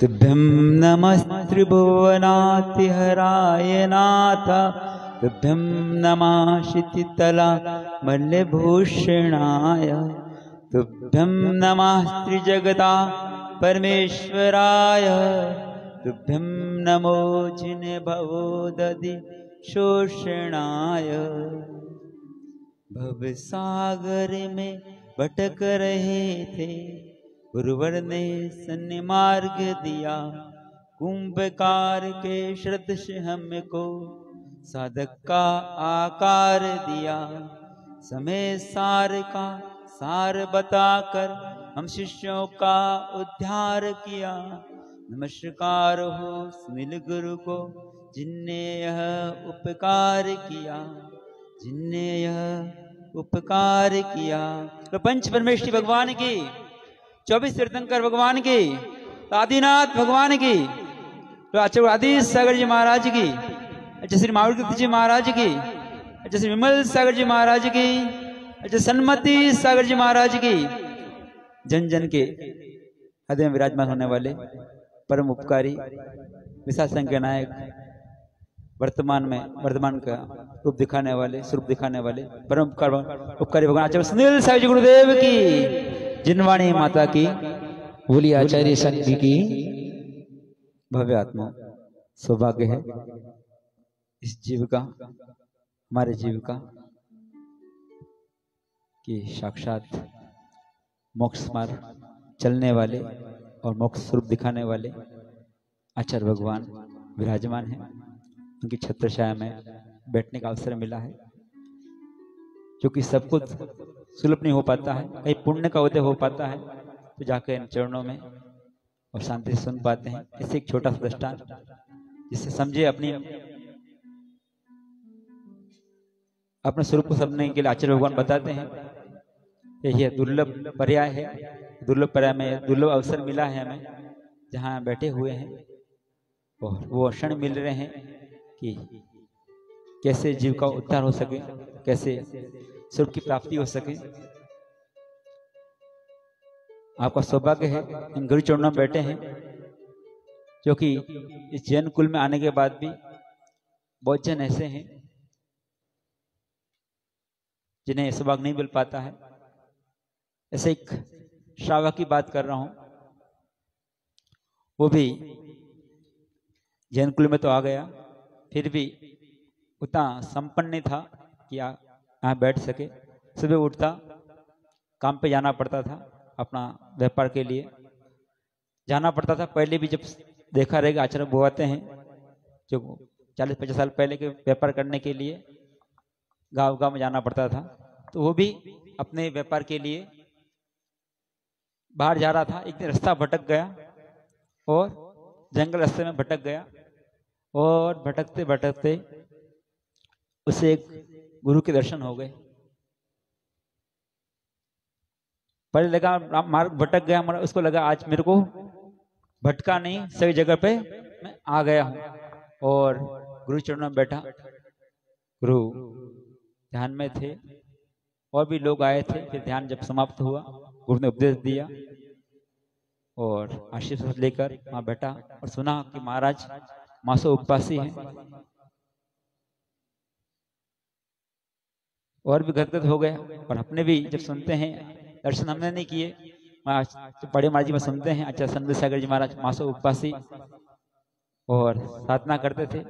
तुभ्यं नमस्त्रिभुवनातिहराय नाथ तुभ्यं नमः क्षितितला मल्लभूषणाय तुभ्यं नमः त्रिजगता परमेश्वराय तुभ्यं नमो जिने भवोदधि शोषणाय। भवसागर में भटक रहे थे गुरुवर ने सन्मार्ग दिया कुंभकार के श्रद्ध से हमको साधक का आकार दिया। समय सार का सार बताकर हम शिष्यों का उद्धार किया। नमस्कार हो सुनील गुरु को जिनने यह उपकार किया जिनने यह उपकार किया। तो पंच परमेश्वरी भगवान की 24 तीर्थंकर भगवान की आदिनाथ भगवान की तो आचार्य आदि सागर जी महाराज की अच्छा श्री मावृत जी महाराज की अच्छा श्री विमल सागर जी महाराज की अच्छा सन्मति सागर जी महाराज की जन जन के हृदय में विराजमान होने वाले परम उपकारी विशाल संख्या नायक वर्तमान का रूप दिखाने वाले स्वरूप दिखाने वाले परम उपकारी भगवान आचार्य सुनील सागर जी गुरुदेव की जिनवाणी माता की बोली आचार्य संघ की भव्य आत्मा। सौभाग्य है इस जीव का हमारे जीव का कि साक्षात मोक्ष मार्ग चलने वाले और मोक्ष स्वरूप दिखाने वाले आचार्य भगवान विराजमान हैं। उनकी छत्र छाया में बैठने का अवसर मिला है क्योंकि सब कुछ सुलभ नहीं हो पाता है। कहीं पुण्य का उदय हो पाता है तो जाकर इन चरणों में और शांति से सुन पाते हैं। इससे एक छोटा सा दृष्टांत जिससे समझे अपने स्वरूप को समझने के लिए आचार्य भगवान बताते हैं कि यह दुर्लभ पर्याय है। दुर्लभ पर्याय में दुर्लभ अवसर मिला है हमें जहाँ बैठे हुए हैं और वो क्षण मिल रहे हैं कि कैसे जीव का उद्धार हो सके कैसे स्वरूप की प्राप्ति हो सके। आपका सौभाग्य है इन गुरु चरणों में बैठे हैं क्योंकि इस जैन कुल में आने के बाद भी बहुत जन ऐसे हैं जिन्हें सौभाग्य नहीं मिल पाता है। ऐसे एक श्रावक की बात कर रहा हूं वो भी जैन कुल में तो आ गया फिर भी उतना संपन्न नहीं था कि यहाँ बैठ सके। सुबह उठता काम पे जाना पड़ता था अपना व्यापार के लिए जाना पड़ता था। पहले भी जब देखा रहेगा आचार्य बुआते हैं जो 40-50 साल पहले के व्यापार करने के लिए गांव गांव में जाना पड़ता था तो वो भी अपने व्यापार के लिए बाहर जा रहा था। एक दिन रास्ता भटक गया और जंगल रास्ते में भटक गया और भटकते भटकते उसे एक गुरु के दर्शन हो गए। पहले लगा मार्ग भटक गया उसको लगा आज मेरे को भटका नहीं सही जगह पे मैं आ गया हूं और गुरु चरणों में बैठा। गुरु ध्यान में थे और भी लोग आए थे। फिर ध्यान जब समाप्त हुआ गुरु ने उपदेश दिया और आशीर्वाद लेकर वहां बैठा और सुना कि महाराज मासो उपवासी हैं और भी गदगद हो गया। और अपने भी जब सुनते हैं दर्शन हमने नहीं किए बड़े महाराज जी में सुनते हैं अच्छा संत सागर जी महाराज मासो उपवासी और साधना करते थे।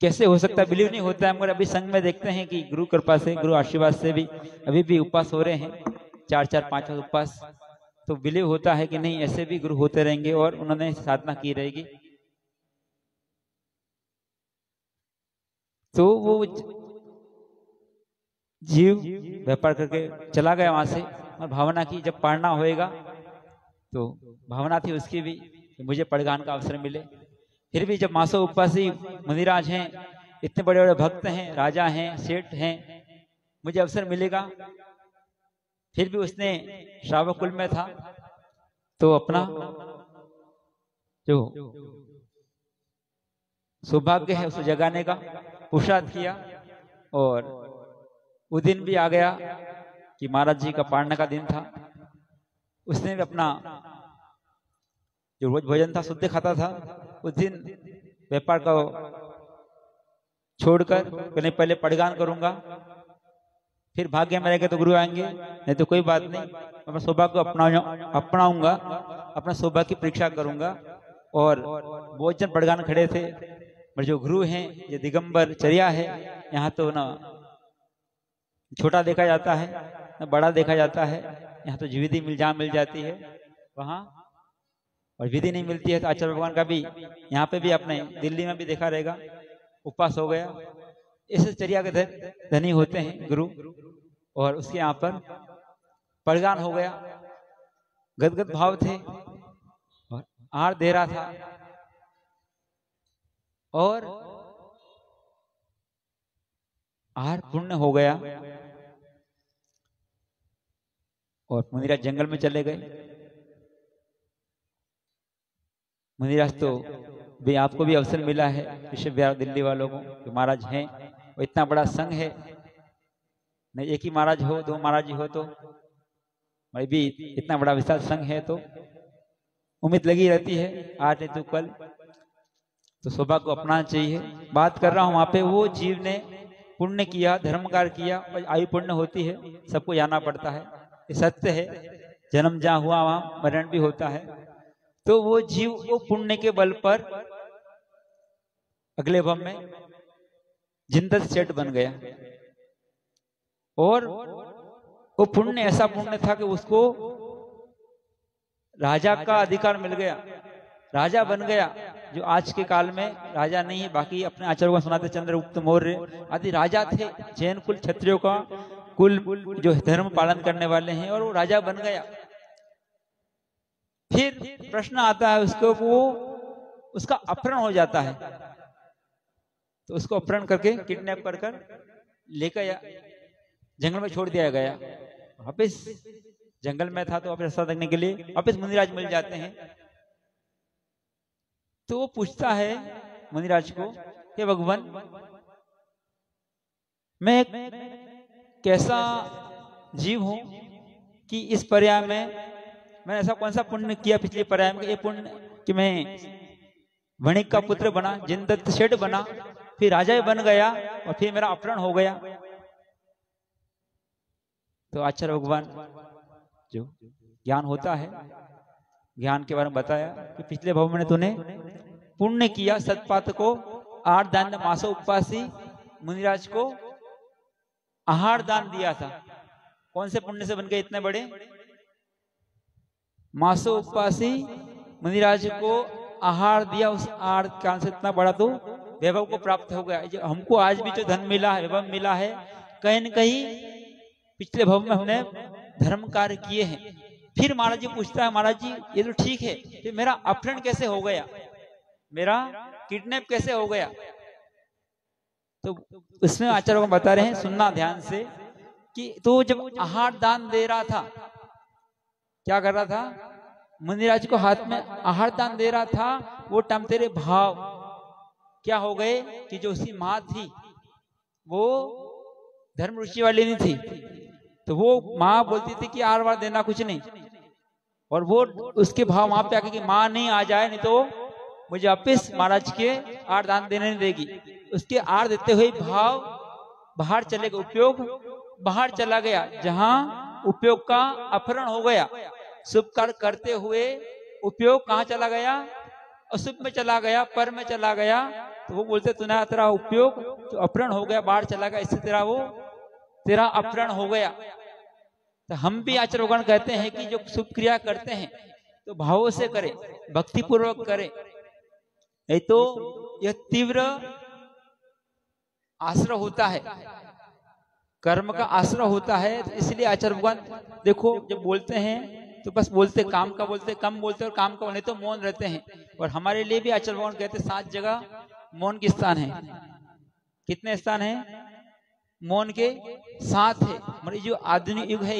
कैसे हो सकता है बिलीव नहीं होता है मगर अभी संघ में देखते हैं कि गुरु कृपा से गुरु आशीर्वाद से भी अभी भी उपवास हो रहे हैं 4-5 उपवास। तो बिलीव होता है कि नहीं ऐसे भी गुरु होते रहेंगे और उन्होंने साधना की रहेगी। तो वो जीव व्यापार करके चला गया वहां से और भावना की जब पढ़ना होएगा तो भावना थी उसकी भी मुझे पढ़गान का अवसर मिले। फिर भी जब मासो उपवासी मुनिराज हैं इतने बड़े बड़े भक्त हैं राजा हैं सेठ हैं मुझे अवसर मिलेगा। फिर भी उसने श्रावक कुल में था तो अपना जो सौभाग्य है उसे जगाने का पुरुषार्थ किया। और वो दिन भी आ गया कि महाराज जी का पाड़ने का दिन था। उसने भी अपना जो रोज भोजन था शुद्ध खाता था, उस दिन व्यापार का छोड़कर कहने पहले पड़गान करूंगा, फिर भाग्य में रहेगा तो गुरु आएंगे, नहीं तो कोई बात नहीं, अपना सौभाग्य को अपनाऊंगा, अपना सौभाग्य की परीक्षा करूंगा। और बहुत जन पड़गान खड़े थे, पर जो गुरु हैं, ये दिगंबर चर्या है, यहाँ तो ना छोटा देखा जाता है ना बड़ा देखा जाता है, यहाँ तो विधि मिल जाती है वहाँ, और विधि नहीं मिलती है। तो आचार्य भगवान का भी यहाँ पे भी अपने दिल्ली में भी देखा रहेगा, उपवास हो गया। इस चर्या के धनी होते हैं गुरु, और उसके यहाँ पर पड़गान हो गया, गदगद भाव थे और आहार दे रहा था, और आहार पूर्ण हो गया और मुनिराज जंगल में चले गए। मुनिराज तो भी आपको भी अवसर मिला है ऋषभ बिहार दिल्ली वालों को कि महाराज हैं, और इतना बड़ा संघ है, नहीं एक ही महाराज हो, दो महाराज ही हो, तो भाई भी इतना बड़ा विशाल संघ है तो उम्मीद लगी रहती है, आज नहीं तो कल, तो सौभाग्य को अपनाना चाहिए। बात कर रहा हूं वहां पे वो जीव ने पुण्य किया, धर्म कार्य किया, और आयु पुण्य होती है, सबको जाना पड़ता है, ये सत्य है, जन्म जहां हुआ वहां मरण भी होता है। तो वो जीव वो पुण्य के बल पर अगले भव में जिंदत सेठ बन गया, और वो पुण्य ऐसा पुण्य था कि उसको राजा का अधिकार मिल गया, राजा बन गया, जो आज के काल में राजा नहीं है। बाकी अपने आचार्यों को सुनाते, चंद्रगुप्त मौर्य आदि राजा थे, जैन कुल क्षत्रियों का कुल जो धर्म पालन करने वाले हैं, और वो राजा बन गया। फिर प्रश्न आता है उसको, वो उसका अपहरण हो जाता है, तो उसको अपहरण करके किडनैप कर लेकर जंगल में छोड़ दिया गया। वापिस जंगल में था तो वापिस रास्ता देखने के लिए वापिस मुनिराज मिल जाते हैं। तो वो पूछता है मुनिराज को कि भगवान, मैं कैसा जीव हूं कि इस पर्याय में मैंने ऐसा कौन सा पुण्य किया पिछले पर्याय में, ये पुण्य कि मैं वणिक का पुत्र बना, जिनदत्त सेठ बना, फिर राजा बन गया, और फिर मेरा अपहरण हो गया। तो आचार्य भगवान जो ज्ञान होता है, ज्ञान के बारे में बताया कि पिछले भव में तूने पुण्य किया, सतपात को 8 दान मासो उपवासी मुनिराज को आहार दान दिया था। कौन से पुण्य से बन गए इतने बड़े? मासो उपवासी मुनिराज को आहार दिया, उस आहार कारण से इतना बड़ा तो वैभव को प्राप्त हो गया। जो हमको आज भी जो धन मिला है, वैभव मिला है, कहीं न कहीं पिछले भव में हमने धर्म कार्य किए हैं। फिर महाराज जी पूछता है, महाराज जी ये तो ठीक है, फिर मेरा अपहरण कैसे हो गया, मेरा किडनैप कैसे हो गया? तो उसमें आचार्य को बता रहे हैं, सुनना ध्यान से, कि तो जब आहार दान दे रहा था, क्या कर रहा था? मुनिराज को हाथ में आहार दान दे रहा था। वो टाइम तेरे भाव क्या हो गए कि जो उसकी माँ थी वो धर्म रुचि वाली नहीं थी, तो वो माँ बोलती थी कि आर बार देना कुछ नहीं, और वो उसके भाव वहां पे आके कि माँ नहीं आ जाए, नहीं तो मुझे वापिस महाराज के आर दान देने नहीं देगी। उसके आर देते हुए भाव बाहर चले गए, उपयोग बाहर चला गया, जहां उपयोग का अपहरण हो गया। शुभ कार्य करते हुए उपयोग कहाँ चला गया? अशुभ में चला गया, पर में चला गया। तो वो बोलते तूने तेरा उपयोग जो अपहरण हो गया, बाहर चला गया, इससे तेरा अपहरण हो गया। तो हम भी आचार्य भगवान कहते हैं कि जो शुभ क्रिया करते हैं तो भावों से करें, भक्ति पूर्वक करें, नहीं तो यह तीव्र आश्रय होता है, कर्म का आश्रय होता है। तो इसलिए आचार्य भगवान देखो जब बोलते हैं तो बस बोलते, काम का बोलते, कम बोलते और काम का बोलते तो मौन रहते हैं। और हमारे लिए भी आचार्य भगवान कहते 7 जगह मौन के स्थान है। कितने स्थान है? मौन के 7 है। मतलब जो आधुनिक युग है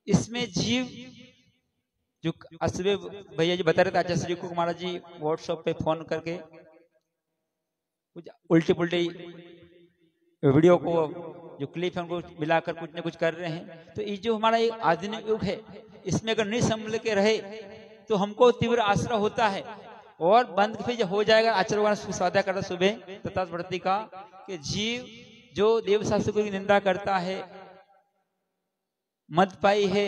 इसमें जीव जो असवे भैया जी बता रहे थे आचार्य श्री को, महाराज जी व्हाट्सएप पे फोन करके कुछ उल्टी पुल्टी वीडियो को जो क्लिप है उनको मिलाकर कुछ न कुछ कर रहे हैं। तो ये जो हमारा एक आधुनिक युग है, इसमें अगर नहीं संभल के रहे तो हमको तीव्र आश्रय होता है। और बंद फिर जब हो जाएगा, आचार्य भगवान स्वाध्याय करता सुबह तथास्मृति का कि जीव जो देव शास्त्र की निंदा करता है, मदपाई है,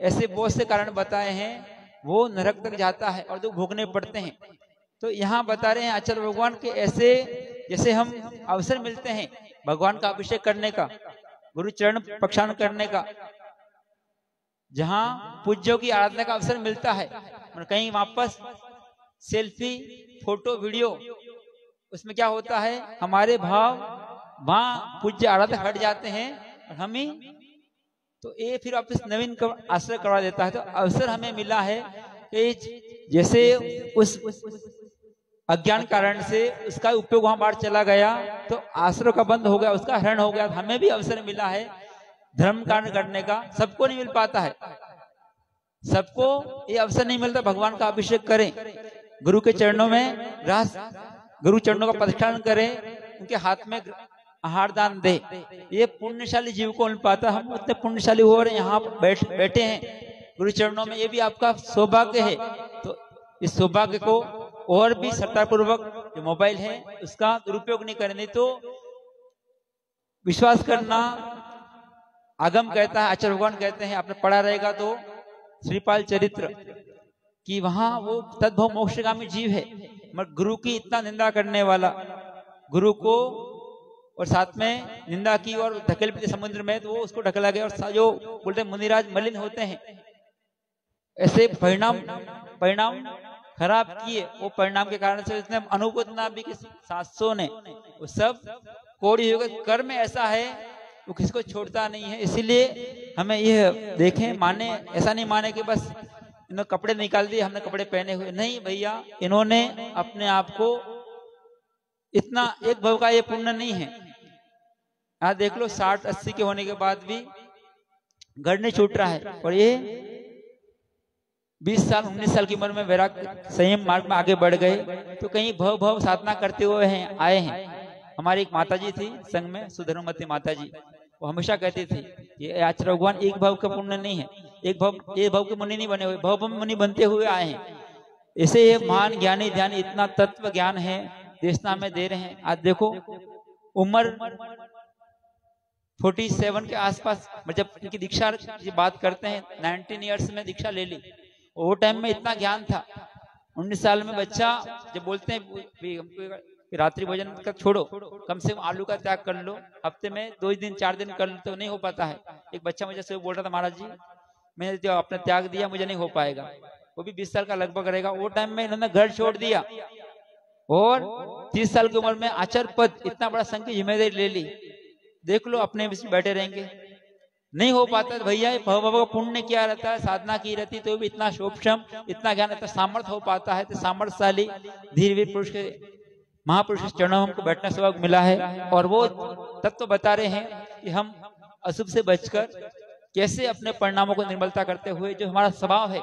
ऐसे बहुत से कारण बताए हैं, वो नरक तक जाता है और दुख भोगने पड़ते हैं। तो यहाँ बता रहे हैं आचार्य भगवान के ऐसे जैसे हम अवसर मिलते हैं भगवान का अभिषेक करने का, गुरु चरण प्रक्षालन करने का, जहाँ पूज्यों की आराधना का अवसर मिलता है, और कहीं वापस सेल्फी फोटो वीडियो, उसमें क्या होता है हमारे भाव वहां पूज्य आराधक हट जाते हैं और हम ही तो ये फिर वापस नवीन आश्रय करवा देता है। तो अवसर हमें मिला है कि जैसे उस अज्ञान कारण से उसका उपयोग वहां बाहर चला गया तो आश्रय का बंद हो गया, उसका हरण हो गया। हमें भी अवसर मिला है धर्म कार्य करने का, सबको नहीं मिल पाता है, सबको ये अवसर नहीं मिलता। भगवान का अभिषेक करें, गुरु के चरणों में रास, गुरु चरणों का प्रदक्षिण करें, उनके हाथ में आहार दान दे, ये पुण्यशाली जीव को मिल पाता। हम उतने पुण्यशाली हो रहे यहाँ बैठे हैं गुरु चरणों में, ये भी आपका सौभाग्य है। तो इस सौभाग्य को और भी श्रद्धापूर्वक जो मोबाइल है उसका दुरुपयोग नहीं करने, तो विश्वास करना आगम कहता है, आचार्य भगवान कहते हैं, आपने पढ़ा रहेगा तो श्रीपाल चरित्र कि वहां वो तद्भव मोक्षगामी जीव है, मगर गुरु की इतना निंदा करने वाला, गुरु को और साथ में निंदा की और धकेल समुद्र में, तो वो उसको ढकला गया। और जो बोलते मुनिराज मलिन होते हैं, ऐसे परिणाम खराब किए, वो परिणाम के कारण से इसने अनुभूत ना भी कि सासों ने वो सब कोड़ी हो गए। कर्म ऐसा है वो किसको छोड़ता नहीं है, इसीलिए हमें यह देखें, माने ऐसा नहीं माने कि बस इन्होंने कपड़े निकाल दिए हमने कपड़े पहने हुए, नहीं भैया, इन्होंने अपने आप को इतना, एक भव का ये पुण्य नहीं है। यहाँ देख लो 60-80 के होने के बाद भी घर नहीं छूट रहा है, और ये 20 साल 19 साल की उम्र में वैराग संयम मार्ग में आगे बढ़ गए, तो कहीं भव साधना करते हुए हैं आए हैं। हमारी एक माताजी थी संघ में, सुधर्मवती माताजी, वो हमेशा कहती थी ये आचार्य भगवान एक भाव का पुण्य नहीं है, एक भाव के मुनि नहीं बने हुए, भव मुनि बनते हुए आए हैं। ऐसे ये महान ज्ञानी ध्यानी इतना तत्व ज्ञान है देशना में दे रहे हैं। आज देखो उम्र 47 के आसपास, जब इनकी दीक्षा की बात करते हैं 19 ईयर्स में दीक्षा ले ली, वो टाइम में इतना ज्ञान था। 19 साल में बच्चा जब बोलते हैं रात्रि भोजन का छोड़ो, कम से कम आलू का त्याग कर लो, हफ्ते में 2 दिन 4 दिन कर लो, तो नहीं हो पाता है। एक बच्चा मुझे से बोल रहा था, महाराज जी मैंने जो अपने त्याग दिया मुझे नहीं हो पाएगा, वो भी 20 साल का लगभग रहेगा। वो टाइम में इन्होंने घर छोड़ दिया और 30 साल की उम्र में आचार्य पद, इतना बड़ा संघ की जिम्मेदारी ले ली। देख लो अपने बीच में बैठे रहेंगे, नहीं हो पाता भैया। भव का पुण्य क्या रहता है, साधना की रहती तो भी इतना शोभक्षम, इतना ज्ञान, इतना सामर्थ्य हो पाता है। तो सामर्थ्यशाली धीर वीर पुरुष के, महापुरुष के चरणों में हमको बैठना सौभाग्य मिला है। और वो तब तो बता रहे हैं कि हम अशुभ से बचकर कैसे अपने परिणामों को निर्मलता करते हुए जो हमारा स्वभाव है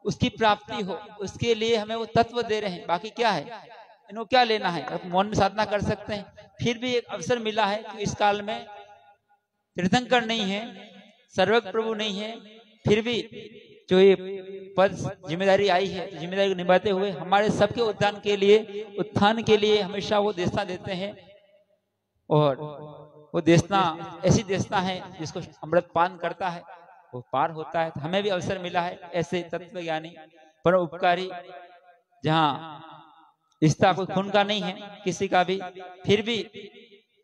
उसकी प्राप्ति हो, उसके लिए हमें वो तत्व दे रहे हैं। बाकी क्या है, इनको क्या लेना है, मौन में साधना कर सकते हैं। फिर भी एक अवसर मिला है कि इस काल में तीर्थंकर नहीं है, सर्वज्ञ प्रभु नहीं है, फिर भी जो ये पद जिम्मेदारी आई है, जिम्मेदारी को निभाते हुए हमारे सबके उत्थान के लिए हमेशा वो देशना देते हैं। और वो देशना ऐसी देशना है जिसको अमृत पान करता है वो पार होता है। तो हमें भी अवसर मिला है ऐसे तत्व ज्ञानी पर उपकारी, जहाँ रिश्ता कोई खून का नहीं है किसी का भी, फिर भी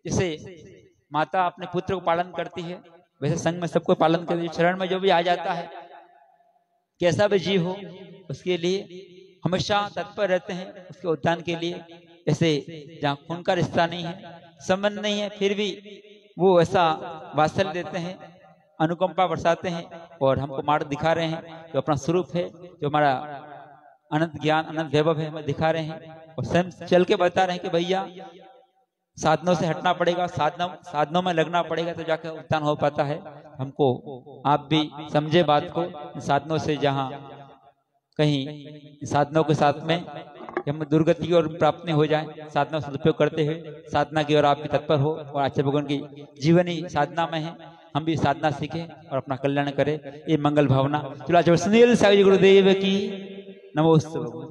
जैसे माता अपने पुत्र को पालन करती है वैसे संघ में सबको पालन करती है। शरण में जो भी आ जाता है, कैसा भी जीव हो, उसके लिए हमेशा तत्पर रहते हैं, उसके उद्धान के लिए। ऐसे जहाँ खून का रिश्ता नहीं है, संबंध नहीं है, फिर भी वो ऐसा वात्सल्य देते हैं, अनुकंपा बरसाते हैं और हमको मार्ग दिखा रहे हैं जो अपना स्वरूप है, जो हमारा अनंत ज्ञान अनंत वैभव है, हमें दिखा रहे हैं। और स्वयं चल के बता रहे हैं कि भैया साधनों से हटना पड़ेगा, साधनों में लगना पड़ेगा तो जाकर उत्थान हो पाता है। हमको आप भी समझे बात को, साधनों से जहाँ कहीं साधनों के साथ में हम दुर्गति की ओर प्राप्ति हो जाए, साधना सदुपयोग करते हुए साधना की ओर आप भी तत्पर हो। और आचार्य भगवान की जीवन ही साधना में है, हम भी साधना सीखें और अपना कल्याण करें, ये मंगल भावना। चलो सुनील साहब जी गुरुदेव की नमोस्तु भगवान।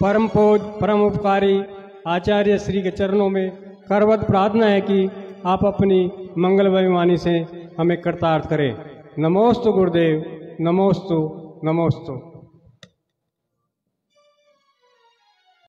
परम पूज परम उपकारी आचार्य श्री के चरणों में करवत प्रार्थना है कि आप अपनी मंगलमय वाणी से हमें कृतार्थ करें। नमोस्तु गुरुदेव, नमोस्तु नमोस्तु।